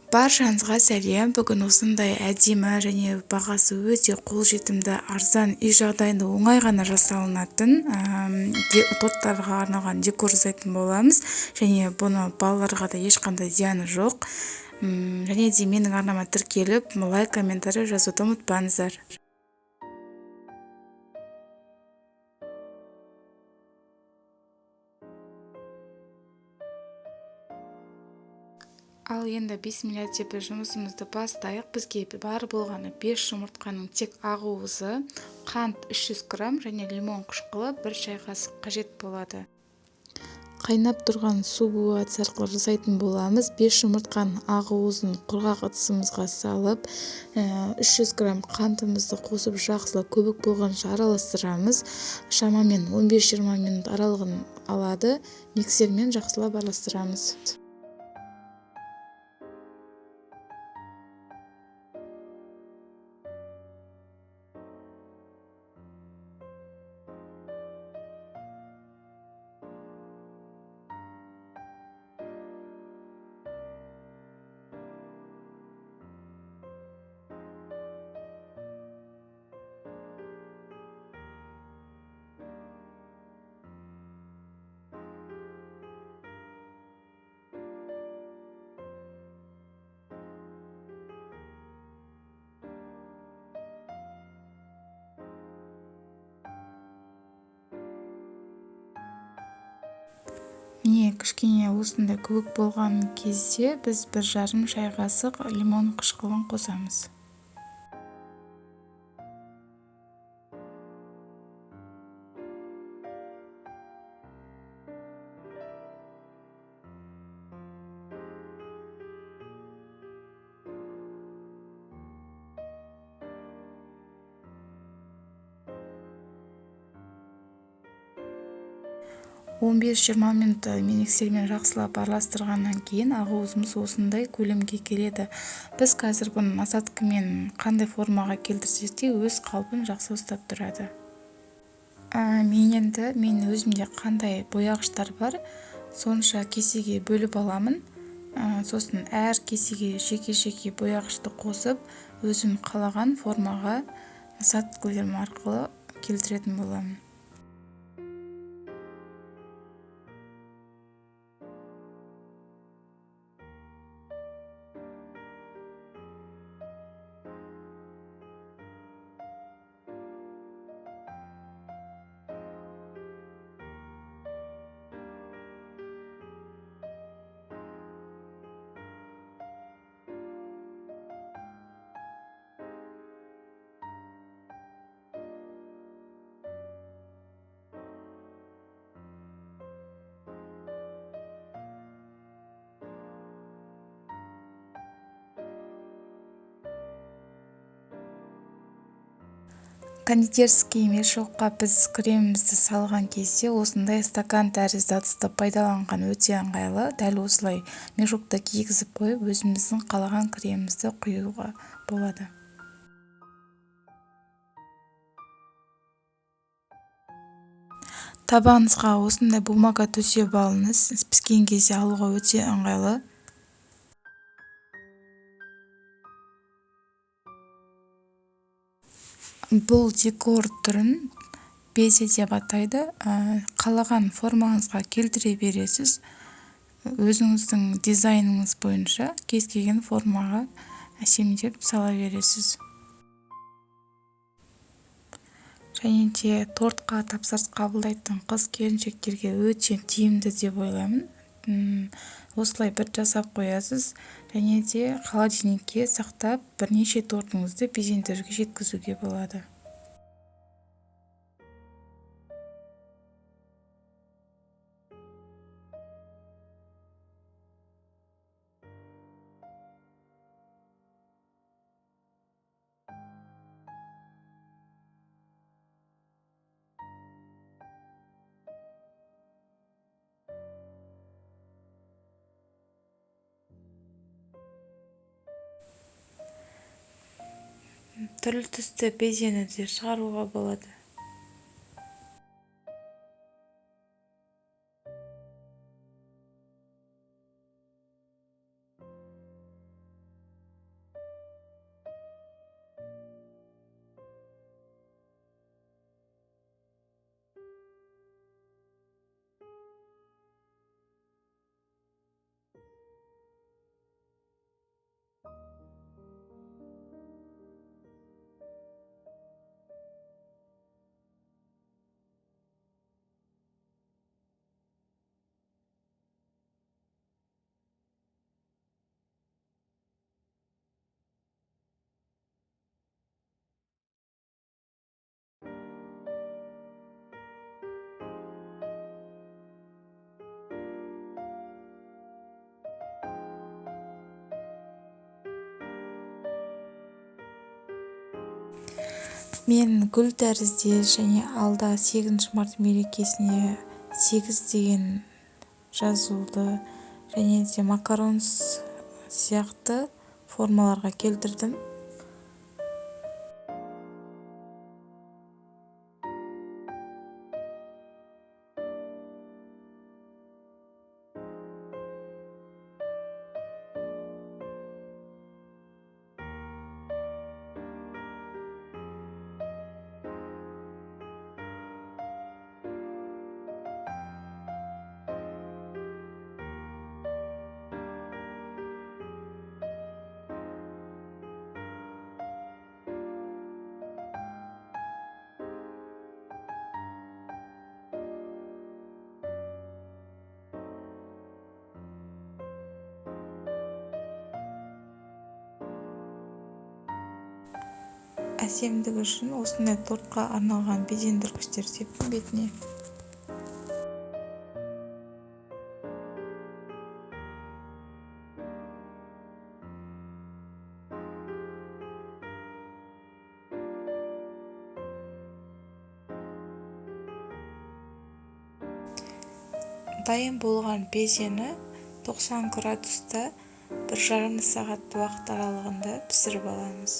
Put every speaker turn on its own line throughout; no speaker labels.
Баршаңызға сәлем. Бүгін осындай әдемі және бағасы өте қолжетімді арзан үй жағдайында оңай ғана жасалынатын торттарға арналған декор жасайтын боламыз. Және бұны балаларға да ешқандай зияны жоқ. Және де менің арнама тіркеліп, лайк, комментарий жазуды ұмытпаңыздар. Ал енді бисмилля деп жұмысымызды бастайық. Бізге бар болғаны 5 жұмыртқаның тек ағуызы, қант 300 грамм және лимон қышқылы 1 шай қасық қажет болады. Қайнап тұрған су буатысы арқылы жасайтын боламыз. 5 жұмыртқаның ағуызын құрғақ ыдысымызға салып, 300 грамм қантымызды қосып жақсылап көбік болғанша араластырамыз. Шамамен 15-20 минут аралығын алады. Миксермен жақсылап араластырамыз. Міне кішкене осындай көбік болған кезде біз 1,5 шай қасық лимон қышқылын қосамыз. Он 15-20 минут миксермен жақсылап араластырғаннан кейін ағуызымыз осындай көлемге келеді. Біз қазір бұны насадкамен қандай формаға келтірсек те өз қалпын жақсы ұстап тұрады. Мен өзімде қандай бояғыштар бар, сонша кесеге бөліп аламын. Сосын әр кесеге жеке-жеке бояғышты қосып, өзім қалаған формаға насадкаларым арқылы келтіретін боламын. Кондитерский мешокқа біз кремімізді салған кезде осындай стакан тәрізді ыдысты пайдаланған өте ыңғайлы. Дәл осылай мешокты кигізіп қойып, өзіміздің қалаған кремімізді құюға болады. Табаныңызға осындай бумага төсеп алыңыз. Піскен кезде алуға өте ыңғайлы. Бұл декор түрін безе деп атайды. Қалаған формаңызға келтіре бересіз. Өзіңіздің дизайныңыз бойынша кез келген формаға әсемдеп сала бересіз. Және де тортқа тапсырыс қабылдайтын қыз-келіншектерге өте тиімді деп ойлаймын. Осылай бір жасап қоясыз, және де холодильникке сақтап бірнеше тортыңызды безендіруге жеткізуге болады. Түрлі түсті безені де шығаруға болады. Мен гүл тәріздес және алда 8 март мерекесіне 8 деген жазулы және де макарон сияқты формаларға келтірдім. Әсемдігі үшін осындай тортқа арналған безендіргіштер септім бетіне. Дайын болған безені 90 градуста 1,5 сағат уақыт аралығында пісіріп аламыз.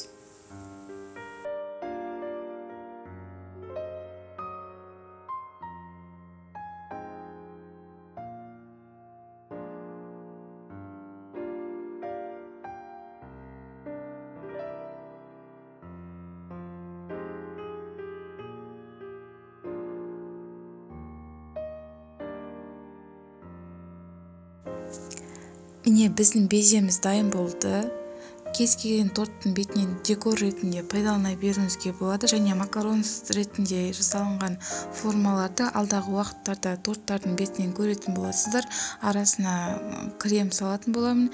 Міне біздің беземіз дайын болды. Кез келген торттың бетінен декор ретінде пайдалана беруіңізге болады және макарон ретінде жасалынған формаларды алдағы уақыттарда торттардың бетінен көретін боласыздар. Арасына крем салатын боламын.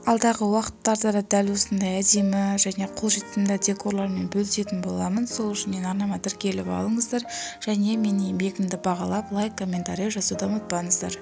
Алдағы уақыттарда да дәл осындай әдемі және қолжетімді декорлармен бөлісетін боламын. Сол үшін арнама тіркеліп алыңыздар және менің еңбегімді бағалап лайк, комментарий жазуды ұмытпаңыздар.